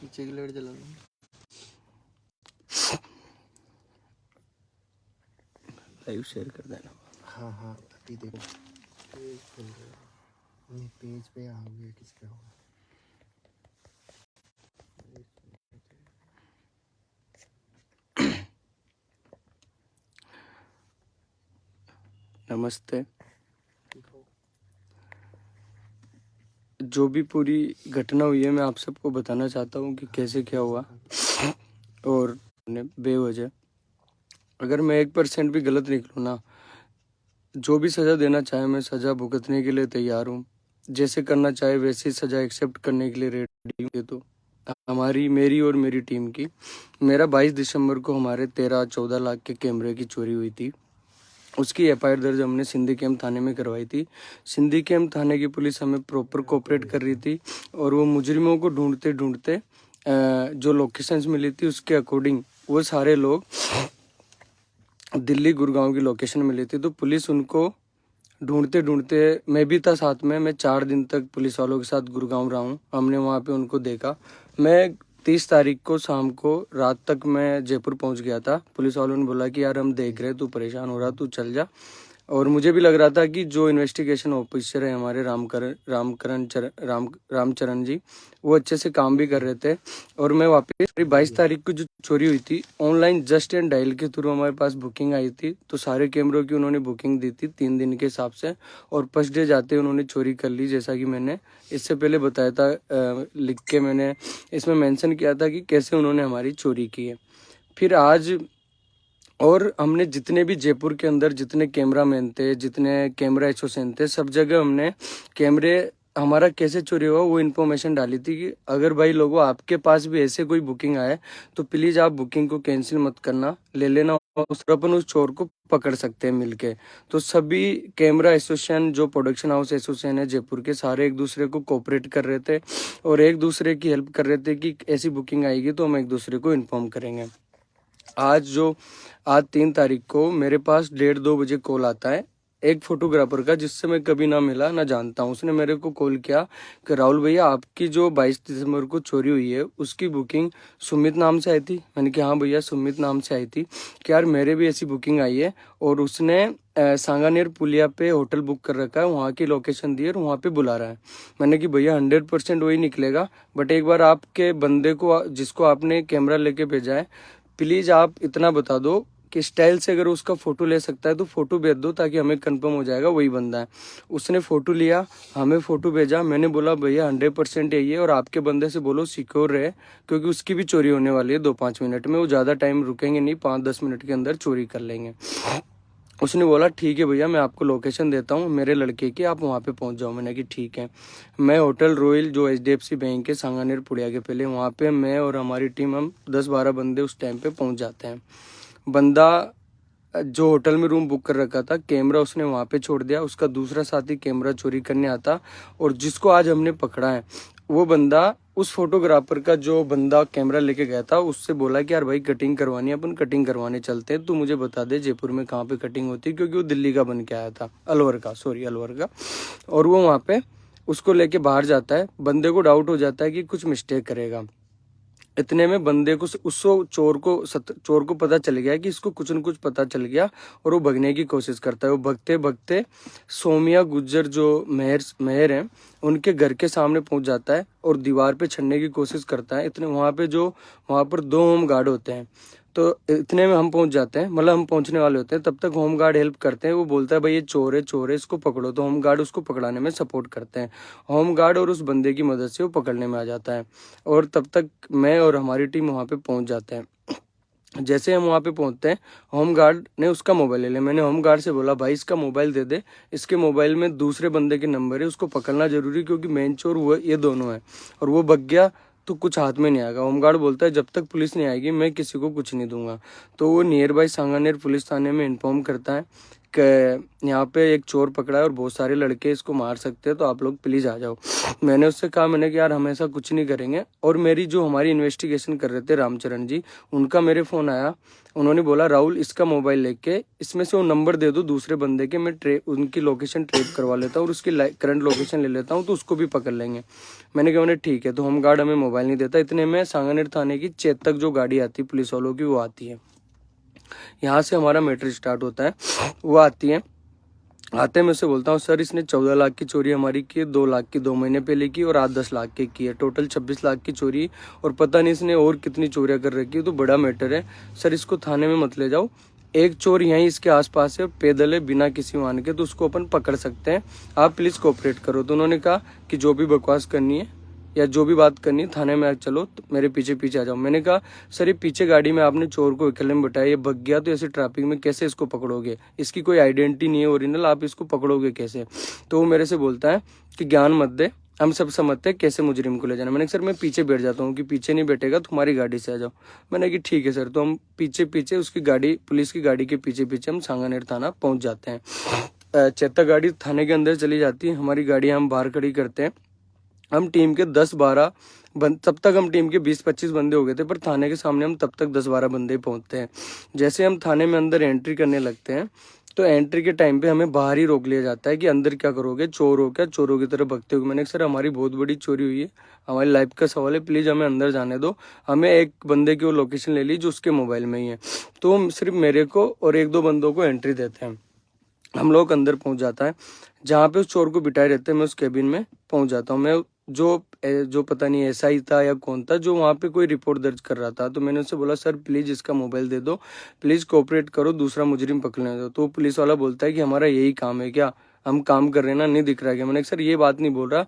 पीछे की लाइट जला दो। लाइव शेयर कर देना। हाँ हाँ अभी देखो पेज खुल रहा है। नहीं पेज पे आओगे किस पे होगा। नमस्ते। जो भी पूरी घटना हुई है मैं आप सबको बताना चाहता हूँ कि कैसे क्या हुआ और बेवजह अगर मैं 1% भी गलत निकलूँ ना, जो भी सज़ा देना चाहे मैं सज़ा भुगतने के लिए तैयार हूँ। जैसे करना चाहे वैसी सज़ा एक्सेप्ट करने के लिए रेडी हूँ। तो हमारी मेरी और मेरी टीम की मेरा 22 दिसंबर को हमारे 13-14 लाख के कैमरे की चोरी हुई थी। उसकी एफआईआर दर्ज हमने सिंधी कैंप थाने में करवाई थी। सिंधी कैंप थाने की पुलिस हमें प्रॉपर कोऑपरेट कर रही थी और वो मुजरिमों को ढूंढते ढूंढते जो लोकेशंस मिली थी उसके अकॉर्डिंग वो सारे लोग दिल्ली गुड़गांव की लोकेशन मिली थी। तो पुलिस उनको ढूंढते ढूंढते मैं भी था साथ में। मैं 4 दिन तक पुलिस वालों के साथ गुड़गांव रहा हूँ। हमने वहाँ पे उनको देखा। मैं 30 तारीख को शाम को रात तक मैं जयपुर पहुँच गया था। पुलिस वालों ने बोला कि यार हम देख रहे, तू परेशान हो रहा, तू चल जा। और मुझे भी लग रहा था कि जो इन्वेस्टिगेशन ऑफिसर है हमारे रामचरण जी, वो अच्छे से काम भी कर रहे थे। और मैं वापस 22 तारीख को जो चोरी हुई थी ऑनलाइन जस्ट एंड डायल के थ्रू हमारे पास बुकिंग आई थी। तो सारे कैमरों की उन्होंने बुकिंग दी थी 3 दिन के हिसाब से और फर्स्ट डे जाते उन्होंने चोरी कर ली। जैसा कि मैंने इससे पहले बताया था, लिख के मैंने इसमें मेंशन किया था कि कैसे उन्होंने हमारी चोरी की है। फिर आज और हमने जितने भी जयपुर के अंदर जितने कैमरामैन थे, जितने कैमरा एसोसिएशन थे, सब जगह हमने कैमरे हमारा कैसे चोरी हुआ वो इन्फॉर्मेशन डाली थी कि अगर भाई लोगों आपके पास भी ऐसे कोई बुकिंग आए तो प्लीज़ आप बुकिंग को कैंसिल मत करना, ले लेना। अपन उस चोर को पकड़ सकते हैं मिलके। तो सभी कैमरा एसोसिएशन जो प्रोडक्शन हाउस एसोसिएशन है जयपुर के, सारे एक दूसरे को कोऑपरेट कर रहे थे और एक दूसरे की हेल्प कर रहे थे कि ऐसी बुकिंग आएगी तो हम एक दूसरे को इन्फॉर्म करेंगे। आज 3 तारीख को मेरे पास 1:30-2 बजे कॉल आता है एक फोटोग्राफर का, जिससे मैं कभी ना मिला ना जानता हूँ। उसने मेरे को कॉल किया कि राहुल भैया आपकी जो 22 दिसंबर को चोरी हुई है उसकी बुकिंग सुमित नाम से आई थी। मैंने कहा हाँ भैया सुमित नाम से आई थी। कि यार मेरे भी ऐसी बुकिंग आई है और उसने सांगानेर पुलिया पे होटल बुक कर रखा है, वहाँ की लोकेशन दी है और वहाँ पे बुला रहा है। मैंने कि भैया 100% वही निकलेगा, बट एक बार आपके बंदे को जिसको आपने कैमरा लेके भेजा है प्लीज़ आप इतना बता दो कि स्टाइल से अगर उसका फ़ोटो ले सकता है तो फ़ोटो भेज दो ताकि हमें कंफर्म हो जाएगा वही बंदा है। उसने फ़ोटो लिया, हमें फ़ोटो भेजा। मैंने बोला भैया 100% यही है और आपके बंदे से बोलो सिक्योर रहे क्योंकि उसकी भी चोरी होने वाली है 2-5 मिनट में। वो ज़्यादा टाइम रुकेंगे नहीं, 5-10 मिनट के अंदर चोरी कर लेंगे। उसने बोला ठीक है भैया मैं आपको लोकेशन देता हूँ मेरे लड़के की, आप वहाँ पे पहुँच जाओ। मैंने कि ठीक है। मैं होटल रॉयल जो HDFC बैंक के सांगानेर पुड़िया के पहले, वहाँ पे मैं और हमारी टीम हम 10-12 बंदे उस टाइम पे पहुँच जाते हैं। बंदा जो होटल में रूम बुक कर रखा था कैमरा उसने वहाँ पे छोड़ दिया, उसका दूसरा साथी कैमरा चोरी करने आता और जिसको आज हमने पकड़ा है वो बंदा उस फोटोग्राफर का जो बंदा कैमरा लेके गया था उससे बोला कि यार भाई कटिंग करवानी है, अपन कटिंग करवाने चलते हैं, तो मुझे बता दे जयपुर में कहाँ पे कटिंग होती है, क्योंकि वो दिल्ली का बन के आया था, अलवर का। और वो वहाँ पे उसको लेके बाहर जाता है। बंदे को डाउट हो जाता है कि कुछ मिस्टेक करेगा। इतने में बंदे को चोर को पता चल गया कि इसको कुछ न कुछ पता चल गया और वो भगने की कोशिश करता है। वो भगते भगते सोमिया गुज्जर जो मेहर हैं उनके घर के सामने पहुंच जाता है और दीवार पे चढ़ने की कोशिश करता है। इतने वहाँ पर 2 होम गार्ड होते हैं। तो इतने में हम पहुंच जाते हैं, मतलब हम पहुंचने वाले होते हैं, तब तक होम गार्ड हेल्प करते हैं। वो बोलता है भाई ये चोर है इसको पकड़ो, तो होम गार्ड उसको पकड़ाने में सपोर्ट करते हैं। होम गार्ड और उस बंदे की मदद से वो पकड़ने में आ जाता है और तब तक मैं और हमारी टीम वहाँ पे पहुँच जाते हैं। जैसे हम वहाँ पे पहुँचते हैं होम गार्ड ने उसका मोबाइल ले लिया। मैंने होम गार्ड से बोला भाई इसका मोबाइल दे दे, इसके मोबाइल में दूसरे बंदे के नंबर है, उसको पकड़ना जरूरी क्योंकि मेन चोर वो ये दोनों है और वो भग गया तो कुछ हाथ में नहीं आएगा। होमगार्ड बोलता है जब तक पुलिस नहीं आएगी मैं किसी को कुछ नहीं दूंगा। तो वो नियर बाई सांगानेर पुलिस थाने में इन्फॉर्म करता है यहाँ पे एक चोर पकड़ा है और बहुत सारे लड़के इसको मार सकते हैं, तो आप लोग प्लीज़ आ जाओ। मैंने उससे कहा, मैंने कि यार हम ऐसा कुछ नहीं करेंगे। और मेरी जो हमारी इन्वेस्टिगेशन कर रहे थे रामचरण जी, उनका मेरे फ़ोन आया। उन्होंने बोला राहुल इसका मोबाइल लेके इसमें से वो नंबर दे दो दूसरे बंदे के, मैं उनकी लोकेशन ट्रेप करवा लेता हूँ और उसकी करंट लोकेशन ले लेता हूँ, तो उसको भी पकड़ लेंगे। मैंने कहा मैंने ठीक है। तो होमगार्ड हमें मोबाइल नहीं देता। इतने में सांगानेर थाने की चेतक जो गाड़ी आती है पुलिस वालों की, वो आती है। यहाँ से हमारा मैटर स्टार्ट होता है। वो आती है, आते मैं उससे बोलता हूँ सर इसने 14 लाख की चोरी हमारी की है, 2 लाख की 2 महीने पहले की और 8-10 लाख की है, टोटल 26 लाख की चोरी। और पता नहीं इसने और कितनी चोरियां कर रखी है, तो बड़ा मैटर है सर, इसको थाने में मत ले जाओ। एक चोर यहीं इसके आसपास है, पैदल है, बिना किसी वाहन के, तो उसको अपन पकड़ सकते हैं, आप प्लीज़ कोऑपरेट करो। तो उन्होंने कहा कि जो भी बकवास करनी है या जो भी बात करनी है थाने में चलो, तो मेरे पीछे पीछे आ जाओ। मैंने कहा सर ये पीछे गाड़ी में आपने चोर को अकेले में बैठाया, ये भग गया, तो ऐसे ट्रैफिक में कैसे इसको पकड़ोगे, इसकी कोई आइडेंटिटी नहीं है ओरिजिनल, आप इसको पकड़ोगे कैसे। तो वो मेरे से बोलता है कि ज्ञान मत दे, हम सब समझते हैं कैसे मुजरिम को ले जाना। मैंने कहा सर मैं पीछे बैठ जाता हूँ, कि पीछे नहीं बैठेगा तुम्हारी गाड़ी से आ जाओ। मैंने कि ठीक है सर। तो हम पीछे पीछे उसकी गाड़ी, पुलिस की गाड़ी के पीछे पीछे हम सांगानेर थाना पहुँच जाते हैं। चेतक गाड़ी थाने के अंदर चली जाती है, हमारी गाड़ी हम बाहर खड़ी करते हैं। हम टीम के 10-12 तब तक हम टीम के 20-25 बंदे हो गए थे, पर थाने के सामने हम तब तक 10-12 बंदे पहुंचते हैं। जैसे हम थाने में अंदर एंट्री करने लगते हैं, तो एंट्री के टाइम पे हमें बाहर ही रोक लिया जाता है कि अंदर क्या करोगे, चोर हो क्या, चोरों की तरफ भगते हो। मैंने सर हमारी बहुत बड़ी चोरी हुई है, हमारी लाइफ का सवाल है, प्लीज़ हमें अंदर जाने दो। हमें एक बंदे की वो लोकेशन ले ली जो उसके मोबाइल में ही है, तो हम सिर्फ मेरे को और 1-2 बंदों को एंट्री देते हैं। हम लोग अंदर पहुंच जाता है, जहाँ पे उस चोर को बिठाए रहते हैं, मैं उस कैबिन में पहुंच जाता हूँ। मैं जो पता नहीं एसआई था या कौन था, जो वहाँ पे कोई रिपोर्ट दर्ज कर रहा था, तो मैंने उससे बोला सर प्लीज़ इसका मोबाइल दे दो, प्लीज़ कोऑपरेट करो, दूसरा मुजरिम पकड़ने दो। तो पुलिस वाला बोलता है कि हमारा यही काम है क्या, हम काम कर रहे हैं ना, नहीं दिख रहा है क्या। मैंने सर ये बात नहीं बोल रहा,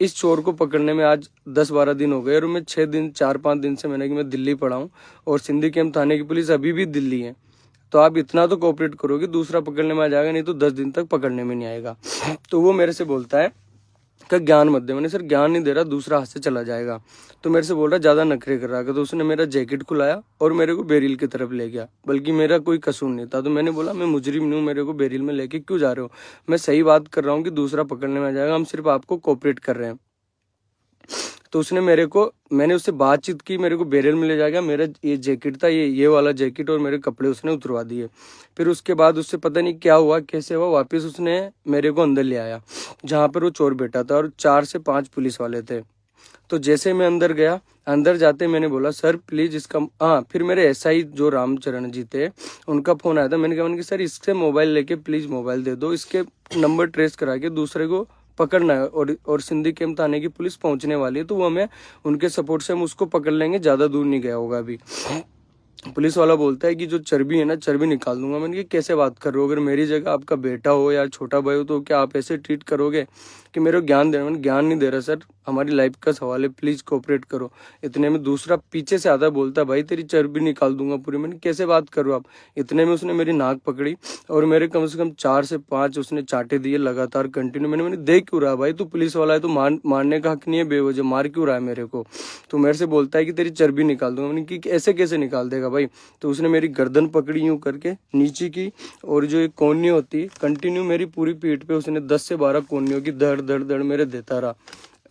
इस चोर को पकड़ने में आज 10-12 दिन हो गए और मैं 4-5 दिन से मैंने कि मैं दिल्ली पड़ा हूँ और सिंधी कैंप थाने की पुलिस अभी भी दिल्ली है, तो आप इतना तो कोऑपरेट करोगे, दूसरा पकड़ने में आ जाएगा, नहीं तो 10 दिन तक पकड़ने में नहीं आएगा। तो वो मेरे से बोलता है कि ज्ञान मत दे। मैंने सर ज्ञान नहीं दे रहा, दूसरा हाथ से चला जाएगा। तो मेरे से बोल रहा ज़्यादा नखरे कर रहा है। तो उसने मेरा जैकेट खुलाया और मेरे को बेरिल की तरफ ले गया, बल्कि मेरा कोई कसूर नहीं था। तो मैंने बोला मैं मुजरिम नहीं हूँ, मेरे को बेरिल में लेके क्यों जा रहे हो, मैं सही बात कर रहा हूँ कि दूसरा पकड़ने में आ जाएगा, हम सिर्फ आपको कोऑपरेट कर रहे हैं। तो उसने मैंने उससे बातचीत की, मेरे को बैरियर में ले जाएगा, मेरा ये जैकेट था, ये वाला जैकेट और मेरे कपड़े उसने उतरवा दिए। फिर उसके बाद उससे पता नहीं क्या हुआ, कैसे हुआ, वापस उसने मेरे को अंदर ले आया जहाँ पर वो चोर बैठा था और 4 से 5 पुलिस वाले थे। तो जैसे मैं अंदर गया, अंदर जाते मैंने बोला सर प्लीज़ इसका, हाँ फिर मेरे एसआई जो रामचरण जी थे उनका फ़ोन आया था। मैंने कहा सर इससे मोबाइल लेके प्लीज़ मोबाइल दे दो, इसके नंबर ट्रेस करा के दूसरे को पकड़ना है, और सिंधी कैंप थाने की पुलिस पहुंचने वाली है, तो वो हमें उनके सपोर्ट से हम उसको पकड़ लेंगे, ज़्यादा दूर नहीं गया होगा अभी। पुलिस वाला बोलता है कि जो चर्बी है ना, चर्बी निकाल दूंगा। मैंने कहा कैसे बात कर रहे हो, अगर मेरी जगह आपका बेटा हो या छोटा भाई हो तो क्या आप ऐसे ट्रीट करोगे कि मेरे को ज्ञान दे रहे। मैंने ज्ञान नहीं दे रहा सर, हमारी लाइफ का सवाल है, प्लीज़ कोऑपरेट करो। इतने में दूसरा पीछे से आता बोलता भाई तेरी चर्बी निकाल दूंगा पूरी। मैंने कैसे बात करो आप। इतने में उसने मेरी नाक पकड़ी और मेरे कम से कम 4 से 5 उसने चाटे दिए लगातार कंटिन्यू। मैंने देख क्यों रहा भाई, तू पुलिस वाला है तो मारने का हक नहीं है, बेवजह मार क्यों रहा है मेरे को। तो मेरे से बोलता है कि तेरी चर्बी निकाल दूंगा। मैंने कि ऐसे कैसे निकाल देगा भाई। तो उसने मेरी गर्दन पकड़ी यूं करके नीचे की, और जो एक कोहनी होती कंटिन्यू मेरी पूरी पीठ पे उसने 10 से 12 कोहनियों की दर्द दर्द दर्द मेरे देता रहा,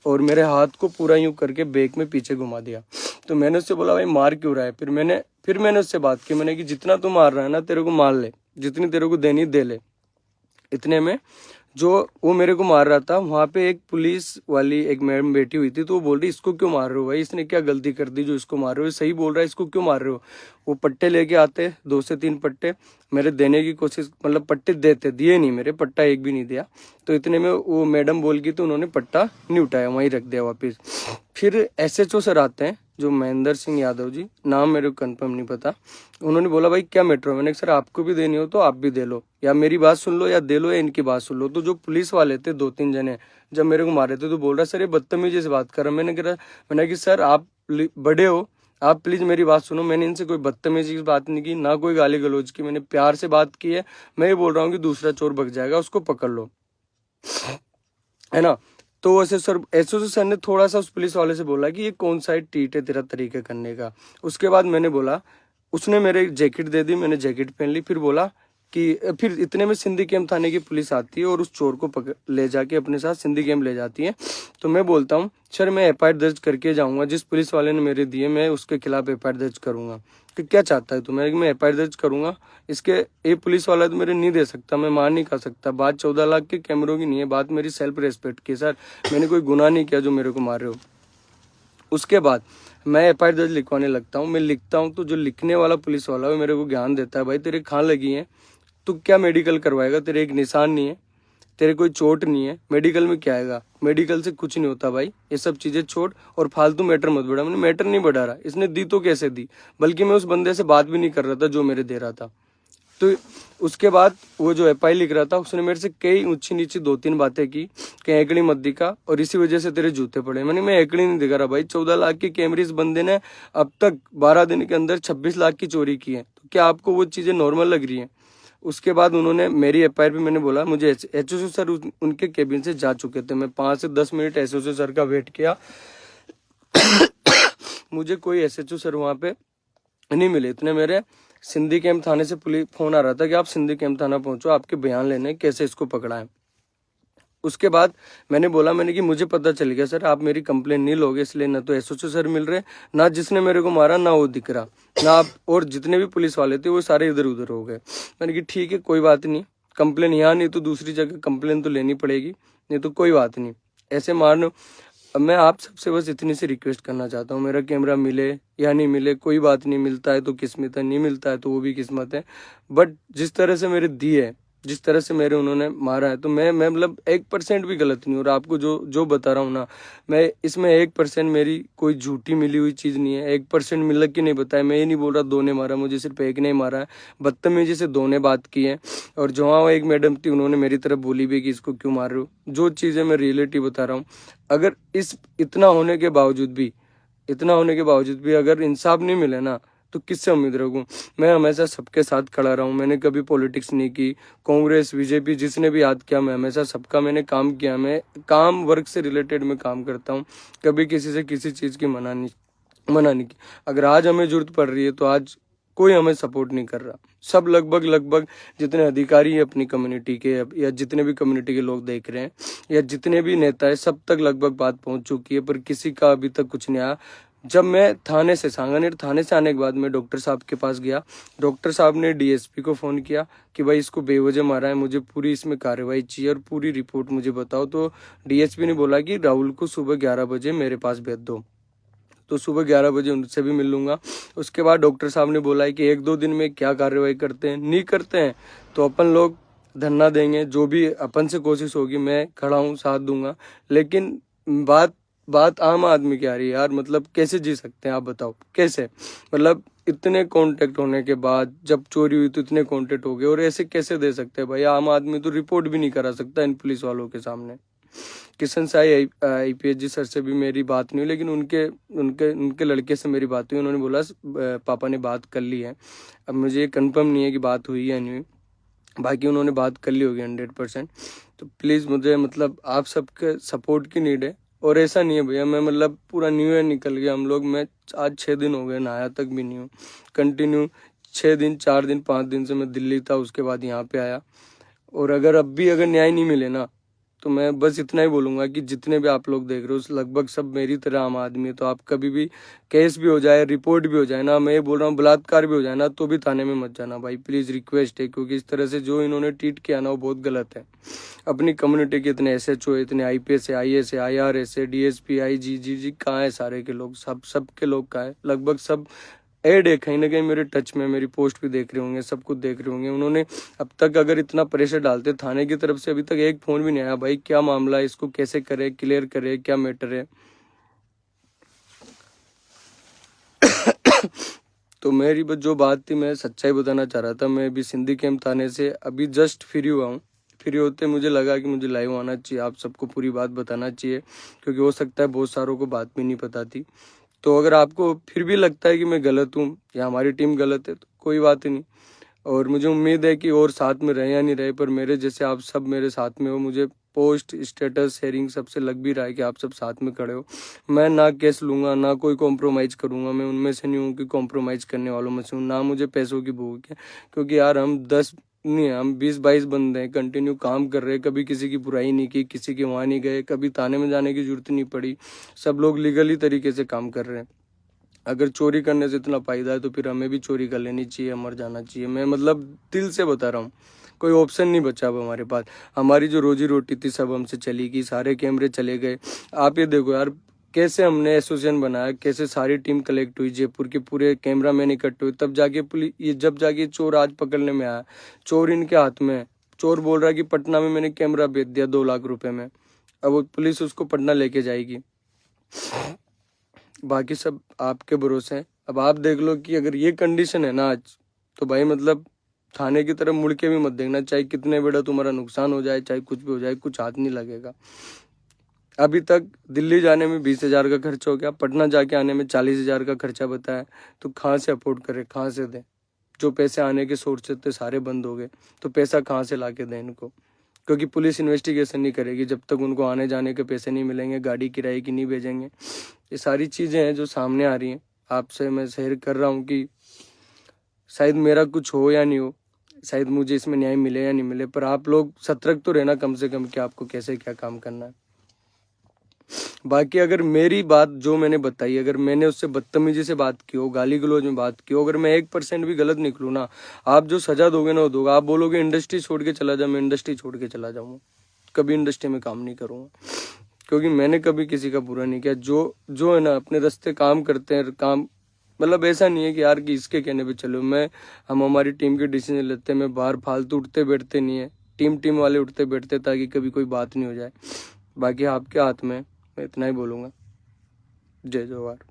और मेरे हाथ को पूरा यूं करके बैक में पीछे घुमा दिया। तो मैंने उससे बोला भाई मार क्यों रहा है। फिर मैंने उससे बात की, मैंने कि जितना तू मार रहा है ना, तेरे को मार ले, जितनी तेरे को देनी दे ले। इतने में जो वो मेरे को मार रहा था, वहाँ पे एक पुलिस वाली एक मैडम बैठी हुई थी, तो वो बोल रही इसको क्यों मार रहे हो भाई, इसने क्या गलती कर दी जो इसको मार रहे हो, सही बोल रहा है, इसको क्यों मार रहे हो। वो पट्टे लेके आते 2 से 3 पट्टे मेरे देने की कोशिश, मतलब पट्टे दिए नहीं, मेरे पट्टा एक भी नहीं दिया। तो इतने में वो मैडम बोल गई, तो उन्होंने पट्टा नहीं उठाया, वहीं रख दिया वापस। फिर SHO सर आते हैं जो महेंद्र सिंह यादव जी, नाम मेरे को कंफर्म नहीं पता। उन्होंने बोला भाई क्या मैटर है। मैंने सर आपको भी देनी हो तो आप भी दे लो, या मेरी बात सुन लो, या दे लो, या इनकी बात सुन लो। तो जो पुलिस वाले थे 2-3 जने जब मेरे को मारे थे, तो बोल रहा सर ये बदतमीजी से बात कर रहा। मैंने कि सर आप बड़े हो, आप प्लीज मेरी बात सुनो। मैंने इनसे कोई बदतमीजी की बात नहीं की, ना कोई गाली गलौज की, मैंने प्यार से बात की है। मैं ये बोल रहा हूँ कि दूसरा चोर भग जाएगा, उसको पकड़ लो, है ना। तो ऐसे सर ने थोड़ा सा उस पुलिस वाले से बोला कि ये कौन सा ट्रीट है तेरा तरीका करने का। उसके बाद मैंने बोला, उसने मेरे जैकेट दे दी, मैंने जैकेट पहन ली। फिर बोला कि फिर इतने में सिंधी कैंप थाने की पुलिस आती है और उस चोर को ले जाके अपने साथ सिंधी कैंप ले जाती है। तो मैं बोलता हूँ सर मैं एफआईआर दर्ज करके जाऊंगा, जिस पुलिस वाले ने मेरे दिए मैं उसके खिलाफ एफआईआर दर्ज करूंगा। कि क्या चाहता है तुम्हें? मैं एफआईआर दर्ज करूंगा, इसके ये पुलिस वाला तो मेरे नहीं दे सकता, मैं मार नहीं खा सकता। बात 14 लाख के कैमरों की नहीं है, बात मेरी सेल्फ रेस्पेक्ट की। सर मैंने कोई गुनाह नहीं किया जो मेरे को मार रहे हो। उसके बाद मैं एफआईआर दर्ज लिखवाने लगता हूँ। मैं लिखता हूँ तो जो लिखने वाला पुलिस वाला है मेरे को ज्ञान देता है, भाई तेरे खां लगी है, तू क्या मेडिकल करवाएगा, तेरे एक निशान नहीं है, तेरे कोई चोट नहीं है, मेडिकल में क्या आएगा? मेडिकल से कुछ नहीं होता भाई, ये सब चीजें छोड़ और फालतू मैटर मत बढ़ा। मैंने मैटर नहीं बढ़ा रहा, इसने दी तो कैसे दी, बल्कि मैं उस बंदे से बात भी नहीं कर रहा था जो मेरे दे रहा था। तो उसके बाद वो जो एफआई लिख रहा था उसने मेरे से कई ऊंची नीची 2-3 बातें की कि एकड़ी मत दिखा और इसी वजह से तेरे जूते पड़े। मैं एकड़ी नहीं दिखा रहा भाई। 14 लाख की कैमरे इस बंदे ने अब तक 12 दिन के अंदर 26 लाख की चोरी की है। तो क्या आपको वो चीजें नॉर्मल लग रही हैं? उसके बाद उन्होंने मेरी एफआईआर पे मैंने बोला मुझे एचओसी सर उनके केबिन से जा चुके थे। मैं 5 से 10 मिनट एसओसी सर का वेट किया मुझे कोई एसएचओ सर वहां पे नहीं मिले। इतने मेरे सिंधी कैंप थाने से पुलिस फोन आ रहा था कि आप सिंधी कैंप थाना पहुंचो, आपके बयान लेने कैसे इसको पकड़ा है। उसके बाद मैंने कि मुझे पता चल गया सर आप मेरी कंप्लेन नहीं लोगे, इसलिए ना तो एसओसी सर मिल रहे, ना जिसने मेरे को मारा ना वो दिख रहा, ना आप, और जितने भी पुलिस वाले थे वो सारे इधर उधर हो गए। मैंने कि ठीक है कोई बात नहीं, कंप्लेन यहाँ नहीं तो दूसरी जगह कंप्लेन तो लेनी पड़ेगी, नहीं तो कोई बात नहीं, ऐसे मारने। अब मैं आप सबसे बस इतनी सी रिक्वेस्ट करना चाहता हूँ, मेरा कैमरा मिले या नहीं मिले कोई बात नहीं, मिलता है तो किस्मत है, नहीं मिलता है तो वो भी किस्मत है। बट जिस तरह से मेरे दी है, जिस तरह से मेरे उन्होंने मारा है, तो मैं मतलब 1% भी गलत नहीं। और आपको जो बता रहा हूँ ना, मैं इसमें 1% मेरी कोई झूठी मिली हुई चीज़ नहीं है। 1% मिलक की नहीं बताया। मैं ये नहीं बोल रहा 2 ने मारा, मुझे सिर्फ 1 ने मारा है। बदतमीजी से 2 ने बात की है। और जो वहाँ एक मैडम थी उन्होंने मेरी तरफ बोली भी कि इसको क्यों मार रहे हो। जो चीज़ें मैं रियलिटी बता रहा हूँ। अगर इतना होने के बावजूद भी अगर इंसाफ नहीं मिले ना तो किससे उम्मीद रखूं? मैं हमेशा सबके साथ खड़ा रहा हूं। मैंने कभी पॉलिटिक्स नहीं की, कांग्रेस बीजेपी जिसने भी याद किया, मैं हमेशा सबका मैंने काम किया। मैं काम वर्क से रिलेटेड में काम करता हूं, कभी किसी से किसी चीज़ की मना नहीं की। अगर आज हमें जरूरत पड़ रही है तो आज कोई हमें सपोर्ट नहीं कर रहा। सब लगभग जितने अधिकारी हैं अपनी कम्युनिटी के या जितने भी कम्युनिटी के लोग देख रहे हैं या जितने भी नेता है सब तक लगभग बात पहुंच चुकी है, पर किसी का अभी तक कुछ नहीं आया। जब मैं सांगानेर थाने से आने के बाद मैं डॉक्टर साहब के पास गया, डॉक्टर साहब ने डीएसपी को फ़ोन किया कि भाई इसको बेवजह मारा है, मुझे पूरी इसमें कार्रवाई चाहिए और पूरी रिपोर्ट मुझे बताओ। तो डीएसपी ने बोला कि राहुल को सुबह 11 बजे मेरे पास भेज दो। तो सुबह 11 बजे उनसे भी मिल लूंगा। उसके बाद डॉक्टर साहब ने बोला है कि 1-2 दिन में क्या कार्रवाई करते हैं, नहीं करते हैं तो अपन लोग धरना देंगे, जो भी अपन से कोशिश होगी मैं खड़ा हूँ, साथ दूंगा। लेकिन बात आम आदमी की आ रही है यार, मतलब कैसे जी सकते हैं आप बताओ कैसे? मतलब इतने कांटेक्ट होने के बाद जब चोरी हुई तो इतने कांटेक्ट हो गए और ऐसे कैसे दे सकते हैं भाई? आम आदमी तो रिपोर्ट भी नहीं करा सकता इन पुलिस वालों के सामने। किशन साई आईपीएस जी सर से भी मेरी बात नहीं हुई, लेकिन उनके लड़के से मेरी बात हुई। उन्होंने बोला पापा ने बात कर ली है। अब मुझे कंफर्म नहीं है कि बात हुई या नहीं हुई, बाकी उन्होंने बात कर ली होगी 100%। तो प्लीज़ मुझे मतलब आप सबके सपोर्ट की नीड है। और ऐसा नहीं है भैया मैं मतलब पूरा न्यू ईयर निकल गया हम लोग, मैं आज 6 दिन हो गए, नहाया तक भी नहीं हूँ कंटिन्यू। 6 दिन 4 दिन 5 दिन से मैं दिल्ली था, उसके बाद यहाँ पे आया। और अगर न्याय नहीं मिले ना तो मैं बस इतना ही बोलूंगा कि जितने भी आप लोग देख रहे हो लगभग सब मेरी तरह आम आदमी है। तो आप कभी भी केस भी हो जाए, रिपोर्ट भी हो जाए ना, मैं ये बोल रहा हूँ बलात्कार भी हो जाए ना, तो भी थाने में मत जाना भाई, प्लीज़ रिक्वेस्ट है। क्योंकि इस तरह से जो इन्होंने ट्रीट किया ना वो बहुत गलत है। अपनी कम्युनिटी के इतने एसएचओ है, इतने आईपीएस है, आईएएस है, आईआरएस है, डीएसपी आईजी कहाँ है, सारे के लोग सबके लोग कहाँ है? लगभग सब ऐड है कहीं ना कहीं मेरे टच में, मेरी पोस्ट भी देख रहे होंगे, सब कुछ देख रहे होंगे। उन्होंने अब तक अगर इतना प्रेशर डालते थाने की तरफ से, अभी तक एक फोन भी नहीं आया भाई क्या मामला है, इसको कैसे करे, क्लियर करे, क्या मैटर है। तो मेरी बस जो बात थी मैं सच्चाई बताना चाह रहा था। मैं अभी सिंधी कैंप थाने से अभी जस्ट फ्री हुआ हूँ। फ्री होते मुझे लगा कि मुझे लाइव आना चाहिए, आप सबको पूरी बात बताना चाहिए, क्योंकि हो सकता है बहुत सारों को बात भी नहीं पता थी। तो अगर आपको फिर भी लगता है कि मैं गलत हूँ या हमारी टीम गलत है तो कोई बात नहीं। और मुझे उम्मीद है कि और साथ में रहे या नहीं रहे, पर मेरे जैसे आप सब मेरे साथ में हो। मुझे पोस्ट स्टेटस शेयरिंग सबसे लग भी रहा है कि आप सब साथ में खड़े हो। मैं ना केस लूंगा, ना कोई कॉम्प्रोमाइज़ करूंगा। मैं उनमें से नहीं हूँ कि कॉम्प्रोमाइज़ करने वालों में से हूँ, ना मुझे पैसों की भूख है। क्योंकि यार हम नहीं है, हम 20-22 बंदे हैं, कंटिन्यू काम कर रहे हैं, कभी किसी की बुराई नहीं की, किसी के वहाँ नहीं गए, कभी थाने में जाने की जरूरत नहीं पड़ी, सब लोग लीगली तरीके से काम कर रहे हैं। अगर चोरी करने से इतना फायदा है तो फिर हमें भी चोरी कर लेनी चाहिए, मर जाना चाहिए। मैं मतलब दिल से बता रहा हूँ, कोई ऑप्शन नहीं बचा अब हमारे पास। हमारी जो रोजी रोटी थी सब हमसे चली गई, सारे कैमरे चले गए। आप ये देखो यार, कैसे हमने एसोसिएशन बनाया, कैसे सारी टीम कलेक्ट हुई, जयपुर के पूरे कैमरामैन इकट्ठे हुए, तब जाके पुलिस, ये जब जाके चोर आज पकड़ने में आया, चोर इनके हाथ में है। चोर बोल रहा है कि पटना में मैंने कैमरा बेच दिया 2 लाख रुपए में, अब वो पुलिस उसको पटना लेके जाएगी। बाकी सब आपके भरोसे हैं। अब आप देख लो कि अगर ये कंडीशन है ना आज, तो भाई मतलब थाने की तरफ मुड़ के भी मत देखना, चाहे कितने बड़ा तुम्हारा नुकसान हो जाए, चाहे कुछ भी हो जाए, कुछ हाथ नहीं लगेगा। अभी तक दिल्ली जाने में 20,000 का खर्चा हो गया, पटना जाके आने में 40,000 का खर्चा बताया, तो कहाँ से अफोर्ड करें, कहाँ से दें? जो पैसे आने के सोर्सेज थे सारे बंद हो गए, तो पैसा कहाँ से ला के दें इनको? क्योंकि पुलिस इन्वेस्टिगेशन नहीं करेगी जब तक उनको आने जाने के पैसे नहीं मिलेंगे, गाड़ी किराए की नहीं भेजेंगे। ये सारी चीज़ें हैं जो सामने आ रही हैं। आपसे मैं शेयर कर रहा हूँ कि शायद मेरा कुछ हो या नहीं हो, शायद मुझे इसमें न्याय मिले या नहीं मिले, पर आप लोग सतर्क तो रहना कम से कम कि आपको कैसे क्या काम करना है। बाकी अगर मेरी बात जो मैंने बताई, अगर मैंने उससे बदतमीजी से बात की हो, गाली गलौज में बात की हो, अगर मैं 1% भी गलत निकलूँ ना, आप जो सजा दोगे ना वो दोगे। आप बोलोगे इंडस्ट्री छोड़ के चला जा, मैं इंडस्ट्री छोड़ के चला जाऊँगा, कभी इंडस्ट्री में काम नहीं करूँगा, क्योंकि मैंने कभी किसी का बुरा नहीं किया। जो जो है ना अपने रास्ते काम करते हैं, काम मतलब ऐसा नहीं है कि यार कि इसके कहने पे चलो। हम हमारी टीम के डिसीजन लेते हैं, मैं बाहर फालतू उठते बैठते नहीं है, टीम वाले उठते बैठते ताकि कभी कोई बात नहीं हो जाए। बाकी आपके हाथ में, मैं इतना ही बोलूँगा। जय जवाहर।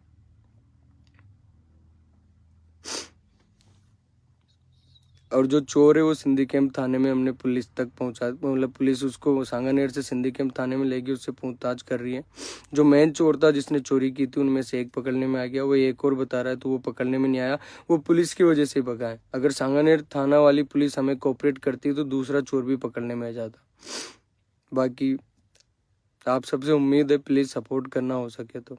और जो चोर है वो सिंधी कैंप थाने में हमने पुलिस तक पहुंचा, मतलब पुलिस उसको सांगानेर से सिंधी कैंप थाने में ले गई, उससे पूछताछ कर रही है। जो मेन चोर था जिसने चोरी की थी उनमें से एक पकड़ने में आ गया, वो एक और बता रहा है तो वो पकड़ने में नहीं आया, वो पुलिस की वजह से भगा है। अगर सांगानेर थाना वाली पुलिस हमें कोऑपरेट करती तो दूसरा चोर भी पकड़ने में आ जाता। बाकी आप सबसे उम्मीद है प्लीज़ सपोर्ट करना हो सके तो।